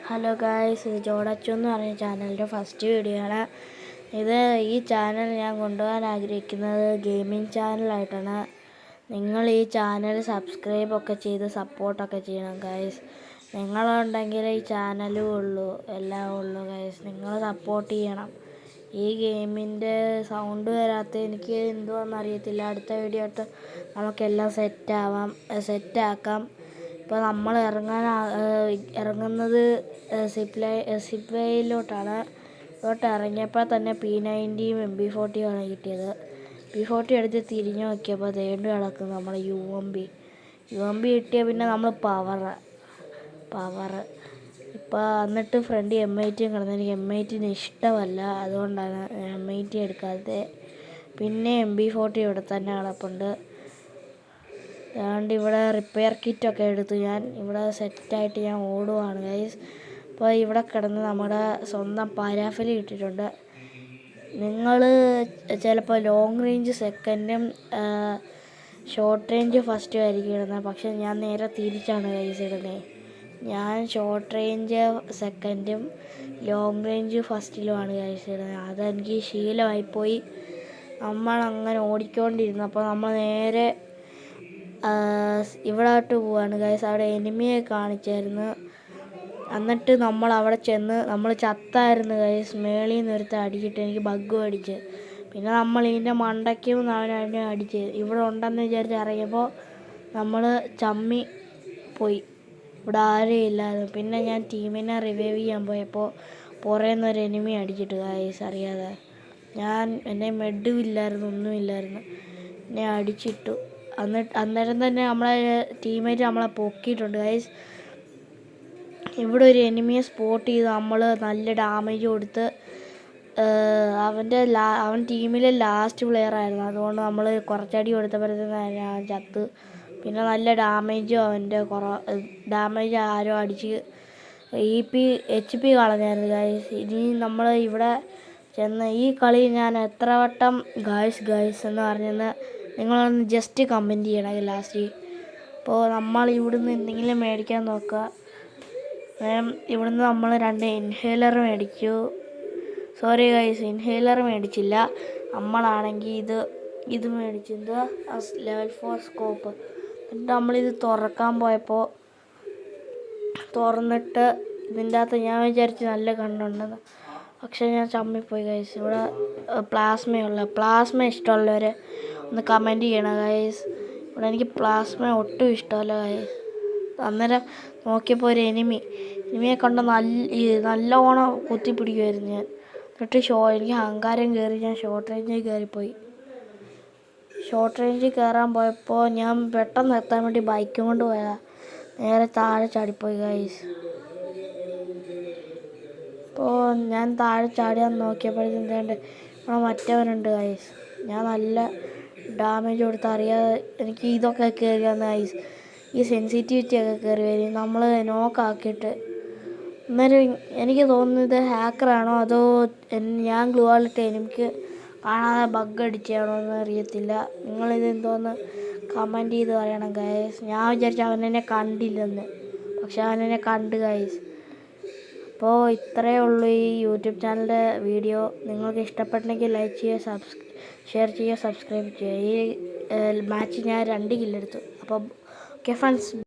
Hello guys, ഇത് ജോഡച്ചു എന്ന് പറഞ്ഞ ചാനലിൻ്റെ ഫസ്റ്റ് വീഡിയോ ആണ്. ഈ ചാനൽ ഞാൻ കൊണ്ടുപോകാൻ ആഗ്രഹിക്കുന്നത് ഗെയിമിംഗ് ചാനലായിട്ടാണ്. നിങ്ങൾ ഈ ചാനൽ സബ്സ്ക്രൈബൊക്കെ ചെയ്ത് സപ്പോർട്ടൊക്കെ ചെയ്യണം ഗായ്സ്. നിങ്ങളുണ്ടെങ്കിൽ ഈ ചാനലും ഉള്ളൂ, എല്ലാം ഉള്ളൂ ഗായ്സ്. നിങ്ങൾ സപ്പോർട്ട് ചെയ്യണം. ഈ ഗെയിമിൻ്റെ സൗണ്ട് വരാത്ത എനിക്ക് എന്തുവാണെന്ന് അറിയത്തില്ല. അടുത്ത വീഡിയോ ആയിട്ട് നമുക്കെല്ലാം സെറ്റാക്കാം. ഇപ്പോൾ നമ്മൾ ഇറങ്ങുന്നത് സിപ്പ് വേയിലോട്ടാണ്. ഇങ്ങോട്ട് ഇറങ്ങിയപ്പോൾ തന്നെ P90 MB40 ആണ് കിട്ടിയത്. P40 എടുത്ത് തിരിഞ്ഞു നോക്കിയപ്പോൾ തേണ്ട് കിടക്കും നമ്മൾ UMP കിട്ടിയ പിന്നെ നമ്മൾ പവർ ഇപ്പോൾ എന്നിട്ട് ഫ്രണ്ട് M80 കിടന്നു. എനിക്ക് M80 ഇഷ്ടമല്ല, അതുകൊണ്ടാണ് M80 എടുക്കാത്തത്. പിന്നെ MB40 ഇവിടെ തന്നെ കിടപ്പുണ്ട്. അതുകൊണ്ട് ഇവിടെ റിപ്പയർ കിറ്റൊക്കെ എടുത്ത് ഞാൻ ഇവിടെ സെറ്റായിട്ട് ഞാൻ ഓടുവാണ് ഗൈസ്. അപ്പോൾ ഇവിടെ കിടന്ന് നമ്മുടെ സ്വന്തം പാരാഫിൽ കിട്ടിയിട്ടുണ്ട്. നിങ്ങൾ ചിലപ്പോൾ ലോങ് റേഞ്ച് സെക്കൻഡും ഷോർട്ട് റേഞ്ച് ഫസ്റ്റും ആയിരിക്കും ഇടുന്നത്. പക്ഷേ ഞാൻ നേരെ തിരിച്ചാണ് ഗൈസ് ഇടുന്നത്. ഞാൻ ഷോർട്ട് റേഞ്ച് സെക്കൻഡും ലോങ് റേഞ്ച് ഫസ്റ്റിലുമാണ് ഗൈസ് ഇടുന്നത്. അതെനിക്ക് ശീലമായിപ്പോയി. നമ്മളങ്ങനെ ഓടിക്കൊണ്ടിരുന്നു. അപ്പോൾ നമ്മൾ നേരെ ഇവിടോട്ട് പോവാണ് ഗൈസ്. അവിടെ എനിമിയെ കാണിച്ചായിരുന്നു. എന്നിട്ട് നമ്മൾ അവിടെ ചെന്ന് നമ്മൾ ചത്തായിരുന്നു ഗൈസ്. മേളിൽ നിന്ന് ഒരുത്ത അടിച്ചിട്ട് എനിക്ക് ബഗ്ഗും അടിച്ച്. പിന്നെ നമ്മൾ ഇതിൻ്റെ മണ്ടയ്ക്കും അവനെ അടിച്ച് ഇവിടെ ഉണ്ടെന്ന് വിചാരിച്ച് ഇറങ്ങിയപ്പോൾ നമ്മൾ ചമ്മി പോയി. ഇവിടെ ആരും ഇല്ലായിരുന്നു. പിന്നെ ഞാൻ ടീമിനെ റിവൈവ് ചെയ്യാൻ പോയപ്പോൾ പുറേന്നൊരു എനിമി അടിച്ചിട്ട് ഗൈസ് അറിയാതെ. എൻ്റെ മെഡും ഇല്ലായിരുന്നു, ഒന്നുമില്ലായിരുന്നു. എന്നെ അടിച്ചിട്ടു. അന്നേരം തന്നെ നമ്മളെ ടീമേറ്റ് നമ്മളെ പൊക്കിയിട്ടുണ്ട് ഗൈസ്. ഇവിടെ ഒരു എനിമിയെ സ്പോട്ട് ചെയ്ത് നമ്മൾ നല്ല ഡാമേജ് കൊടുത്ത്. അവൻ ടീമിലെ ലാസ്റ്റ് പ്ലെയർ ആയിരുന്നു. അതുകൊണ്ട് നമ്മൾ കുറച്ചടി കൊടുത്തപ്പോഴത്തേക്കും ഞാൻ ചത്ത്. പിന്നെ നല്ല ഡാമേജും അവൻ്റെ ഡാമേജ് ആരോ അടിച്ച് HP കളഞ്ഞായിരുന്നു ഗൈസ്. ഇനി നമ്മൾ ഇവിടെ ചെന്ന് ഈ കളി ഞാൻ എത്ര വട്ടം ഗായ്സ് എന്ന് പറഞ്ഞെന്ന് നിങ്ങളൊന്ന് ജസ്റ്റ് കമൻറ്റ് ചെയ്യണം ലാസ്റ്റ്. അപ്പോൾ നമ്മൾ ഇവിടുന്ന് എന്തെങ്കിലും മേടിക്കാൻ നോക്കുക. ഇവിടുന്ന് നമ്മൾ 2 ഇൻഹേലർ മേടിച്ചു. സോറി ഗൈസ്, ഇൻഹേലർ മേടിച്ചില്ല. നമ്മളാണെങ്കിൽ ഇത് മേടിച്ചത് ലെവൽ 4 സ്കോപ്പ്. എന്നിട്ട് നമ്മളിത് തുറക്കാൻ പോയപ്പോൾ തുറന്നിട്ട് ഇതിൻ്റെ അകത്ത് ഞാൻ വിചാരിച്ച് നല്ല കണ്ണുണ്ടെന്ന്. പക്ഷേ ഞാൻ ചമ്മിപ്പോയി ഗൈസ്. ഇവിടെ പ്ലാസ്മ ഇഷ്ടമുള്ളവർ ഒന്ന് കമൻറ്റ് ചെയ്യണം ഗൈസ്. ഇവിടെ എനിക്ക് പ്ലാസ്മ ഒട്ടും ഇഷ്ടമല്ല ഗൈസ്. അന്നേരം നോക്കിയപ്പോൾ ഒരു എനിമിയെ കണ്ട് നല്ലോണം കുത്തിപ്പിടിക്കുമായിരുന്നു ഞാൻ. എന്നിട്ട് എനിക്ക് അഹങ്കാരം കയറി ഞാൻ ഷോർട്ട് റേഞ്ചിൽ കയറിപ്പോയി. ഷോർട്ട് റേഞ്ചിൽ കയറാൻ പോയപ്പോൾ ഞാൻ പെട്ടെന്ന് എത്താൻ വേണ്ടി ബൈക്കും കൊണ്ട് പോയതാണ്. നേരെ താഴെ ചാടിപ്പോയി ഗൈസ്. അപ്പോൾ ഞാൻ താഴെ ചാടിയാൻ നോക്കിയപ്പോഴത്തേക്കും ഇവിടെ മറ്റവനുണ്ട് ഗൈസ്. ഞാൻ നല്ല ഡാമേജ് കൊടുത്ത് അറിയാതെ എനിക്ക് ഇതൊക്കെ കയറി വന്ന ഗൈസ്. ഈ സെൻസിറ്റിവിറ്റി ഒക്കെ കയറി വരും നമ്മൾ നോക്കാക്കിയിട്ട്. അന്നേരം എനിക്ക് തോന്നുന്നത് ഹാക്കറാണോ അതോ ഞാൻ ഗ്ലൂ വാളിട്ട് എനിക്ക് കാണാതെ ബഗ് അടിച്ചാണോ എന്ന് അറിയത്തില്ല. നിങ്ങളിത് എന്തോന്ന് കമൻറ്റ് ചെയ്ത് പറയണം ഗൈസ്. ഞാൻ വിചാരിച്ചു അവനെന്നെ കണ്ടില്ലെന്ന്, പക്ഷെ അവനെന്നെ കണ്ട് ഗൈസ്. അപ്പോൾ ഇത്രയേ ഉള്ളൂ ഈ യൂട്യൂബ് ചാനലിൻ്റെ വീഡിയോ. നിങ്ങൾക്ക് ഇഷ്ടപ്പെട്ടെങ്കിൽ ലൈക്ക് ചെയ്യുക, ഷെയർ ചെയ്യുക, സബ്സ്ക്രൈബ് ചെയ്യുക. ഈ മാച്ച് ഞാൻ 2 കില്ലെടുത്തു. അപ്പോൾ ഓക്കെ ഫ്രണ്ട്സ്.